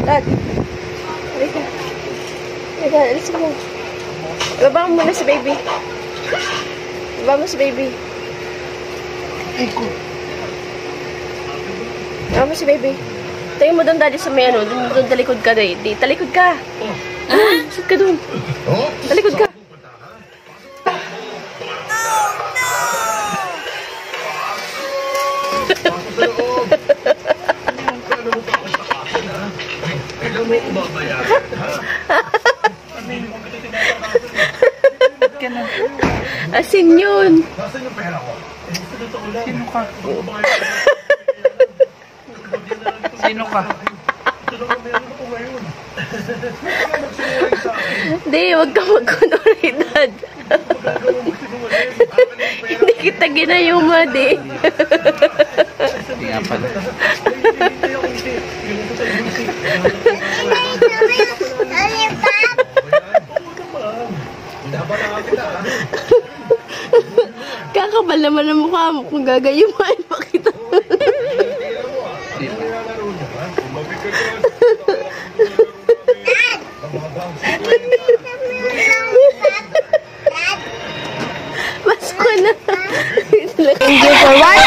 Dad. Halika. Halika, alis mo. Ibaba mo muna si baby. Ibaba mo si baby. Ibaba mo si baby. Tingin mo doon, Daddy, sa may ano. Doon talikod ka, Daddy. Talikod ka. Sit ka doon. Talikod ka. Asin yun. Sino ka? Sino ka? Hindi, wag ka magkunwari, Dad. Hindi kita ginayuma, di. Hindi nga pala. Kakabal naman ang mukha mo kung gagayumain pa kita. Mas ko na. Thank you for watching.